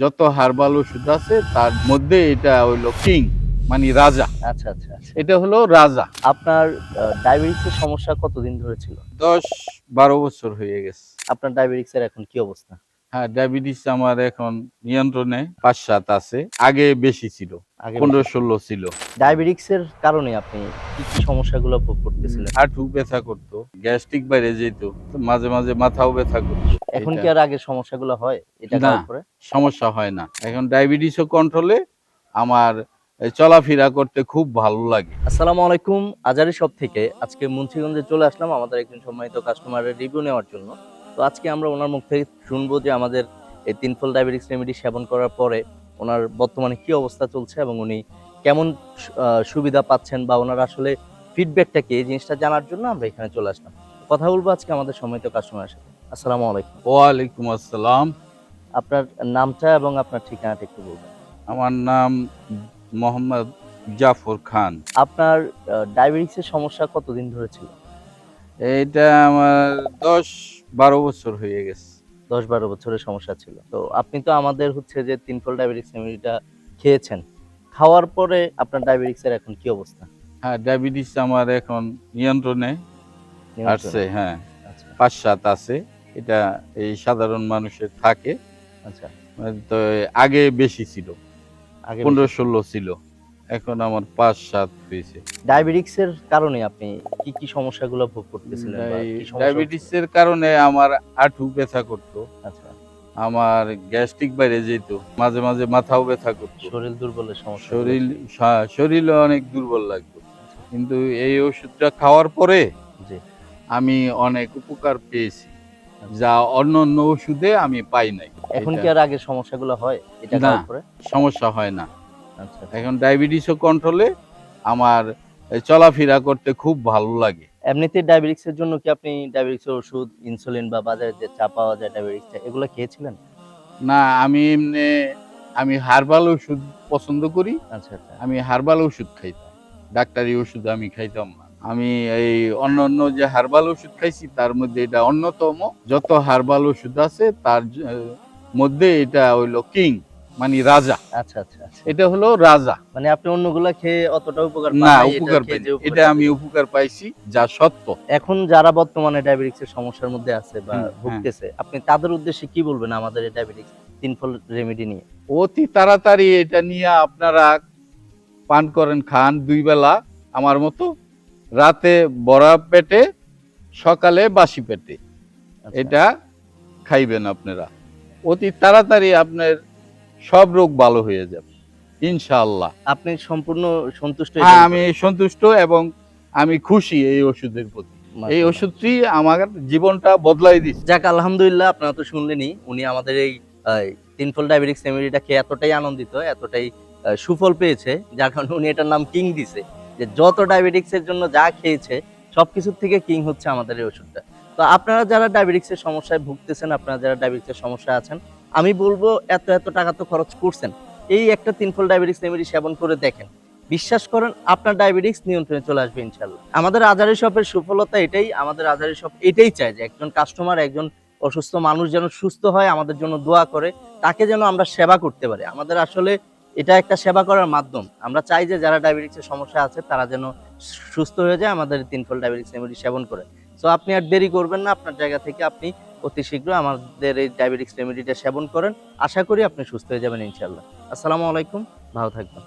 যত হার্বাল ওষুধ আছে তার মধ্যে এটা হইলো কিং, মানে রাজা। আচ্ছা আচ্ছা আচ্ছা। এটা হলো রাজা। আপনার ডায়াবেটিসের সমস্যা কতদিন ধরে ছিল? 10-12 বছর হয়ে গেছে। আপনার ডায়াবেটিসের এখন কি অবস্থা? হ্যাঁ, ডায়াবেটিস আমার এখন নিয়ন্ত্রণে 5-7 আছে। আগে বেশি ছিল, আগে বেশি ছিল। 15-16 ছিল। ডায়াবেটিক্সের কারণে আপনি কি সমস্যাগুলো ভোগ করতেছিলেন? হাঁটু ব্যথা করতো, গ্যাস্ট্রিক বাইরে যেত, মাঝে মাঝে মাথাও ব্যথা করতো। এখন এটা কি আর আগের সমস্যাগুলো হয় এটা না, খাওয়ার পরে? সমস্যা হয় না। এখন ডায়াবেটিসও কন্ট্রোলে। আমার এই চলাফেরা করতে খুব ভালো লাগে। আসসালামু আলাইকুম। আজারি শপ থেকে আজকে মুন্সিগঞ্জে চলে আসলাম আমাদের একজন সম্মানিত কাস্টমারের রিভিউ নেওয়ার জন্য। তো আজকে আমরা ওনার মুখ থেকে শুনবো যে আমাদের এই তিনফল ডায়াবেটিক্স রেমেডি সেবন করার পরে ওনার বর্তমানে কি অবস্থা চলছে এবং উনি কেমন সুবিধা পাচ্ছেন বা ওনার আসলে ফিডব্যাকটা কি, এই জিনিসটা জানার জন্য আমরা এখানে চলে আসলাম। কথা বলবো আজকে আমাদের সম্মানিত কাস্টমারের সাথে। আসসালামু আলাইকুম। ওয়ালাইকুম আসসালাম। আপনার নামটা এবং আপনার ঠিকানাটা একটু বলবেন। আমার নাম মোহাম্মদ জাফর খান। আপনার ডায়াবেটিক্সের সমস্যা কতদিন ধরে ছিল? এইটা আমার 10-12 বছর হয়ে গেছে। ১০-১২ বছরের সমস্যা ছিল। তো আপনি তো আমাদের হচ্ছে যে তিনফল ডায়াবেটিক্স রেমেডিটা খেয়েছেন। খাওয়ার পরে আপনার ডায়াবেটিক্সের এখন কি অবস্থা? হ্যাঁ, ডায়াবেটিস আমার এখন নিয়ন্ত্রণে নিয়ন্ত্রণে? আসছে। হ্যাঁ, আচ্ছা, 5-7 আছে। এটা এই সাধারণ মানুষের থাকে। আচ্ছা। তো আগে বেশি ছিল, আগে বেশি ছিল। 15-16 ছিল। এখন আমার 5-7 হয়েছে। ডায়াবেটিক্সের কারণে আপনি কি সমস্যাগুলো ভোগ করতেছিলেন বা কি সমস্যা হচ্ছিল? ডায়াবেটিসের কারণে আমার হাঁটু ব্যথা করতো, আচ্ছা। আমার গ্যাস্ট্রিক বাইরে যেত, মাঝে মাঝে মাথাও ব্যথা করতো, শরীর দুর্বলের সমস্যাগুলো শরীর ছিল। শরীরে অনেক দুর্বল লাগতো। আচ্ছা। কিন্তু এই ওষুধটা খাওয়ার পরে জি। আমি অনেক উপকার পেয়েছি, আচ্ছা। যা অন্য অন্য ওষুধে আমি পাই নাই। এখন এটা কি আর আগের সমস্যাগুলো হয় এটা না, খাওয়ার পরে? সমস্যা হয় না। আচ্ছা, আচ্ছা। এখন ডায়াবেটিসও কন্ট্রোলে। আমার এই চলাফেরা করতে খুব ভালো লাগে। এমনিতে ডায়াবেটিক্সের জন্য কি আপনি ডায়াবেটিক্সের ওষুধ, ইনসুলিন বা বাজারে যে চা পাওয়া যায় ডায়াবেটিক্সটা এগুলো খেয়েছিলেন? না, আমি হার্বাল ওষুধ পছন্দ করি। আচ্ছা, আচ্ছা। আমি হার্বাল ওষুধ খাইতাম। ডাক্তারি ওষুধ আমি খাইতাম না। আমি এই অন্যান্য যে হার্বাল ওষুধ খাইছি তার মধ্যে এটা অন্যতম। যত হার্বাল ওষুধ আছে তার মধ্যে এটা হইলো কিং, মানে রাজা। আচ্ছা, আচ্ছা, আচ্ছা। এটা হলো রাজা। মানে আপনি অন্যগুলা খেয়ে অতটা উপকার পান না, নাই, এটা উপকার খেয়ে পাইনি। যে এটা উপকারটা আমি পেয়েছেন। উপকার পাইছি, যা সত্য। এখন যারা বর্তমানে ডায়াবেটিক্স এর সমস্যার মধ্যে আছে বা হ্যাঁ। ভুগতেছে, আপনি তাদের উদ্দেশ্যে কি বলবেন আমাদের এই ডায়াবেটিক্স তিনফল রেমেডি নিয়ে? অতি তাড়াতাড়ি এটা নিয়ে আপনারা পান করেন, খান ২ বেলা আমার মতো। রাতে ভরা পেটে, সকালে বাসি পেটে। আচ্ছা। এটা খাইবেন আপনারা। অতি তাড়াতাড়ি আপনার সব রোগ ভালো হয়ে যাবে ইনশাআল্লাহ। আপনি সম্পূর্ণ সন্তুষ্ট হ্যাঁ, এটার আমি উপরে? সন্তুষ্ট এবং আমি খুশি এই ওষুধের প্রতি। এই মাশাআল্লাহ। ওষুধটি আমার জীবনটা বদলাই দিছে। যাক আলহামদুলিল্লাহ, আপনারা তো শুনলেনই। উনি আমাদের এই আ তিনফল ডায়াবেটিক্স রেমেডিটা খেয়ে এতটাই আনন্দিত, এতটাই সুফল পেয়েছে, যার কারণে উনি এটার নাম কিং দিছে। যে যত ডায়াবেটিক্স এর জন্য যা খেয়েছে সবকিছুর থেকে কিং হচ্ছে আমাদের এই ওষুধটা। তো আপনারা যারা ডায়াবেটিক্স এর সমস্যায় ভুগতেছেন, আপনারা যারা ডায়াবেটিক্স এর সমস্যায় আছেন, আমি বলব এত টাকা তো খরচ করছেন। এই একটা তিনফল ডায়াবেটিক্স রেমেডি সেবন করে দেখেন। বিশ্বাস করেন আপনার ডায়াবেটিক্স নিয়ন্ত্রণে চলে আসবে ইনশাআল্লাহ। আমাদের আজারি শপের সফলতা এটাই, আমাদের আজারি শপ এটাই চায় যে একজন কাস্টমার, একজন অসুস্থ মানুষ যেন সুস্থ হয়, আমাদের জন্য দোয়া করে, তাকে যেন আমরা সেবা করতে পারি। আমাদের আসলে এটা একটা সেবা করার মাধ্যম। আমরা চাই যে যারা ডায়াবেটিক্স এর সমস্যা আছে তারা যেন সুস্থ হয়ে যায় আমাদের তিনফল ডায়াবেটিক্স রেমেডি সেবন করে। সো আপনি আর দেরি করবেন না, আপনার জায়গা থেকে আপনি অতি শীঘ্র আমাদের এই ডায়াবেটিক্স রেমেডিটা সেবন করেন। আশা করি আপনি সুস্থ হয়ে যাবেন ইনশাআল্লাহ। আসসালামু আলাইকুম, ভালো থাকবেন।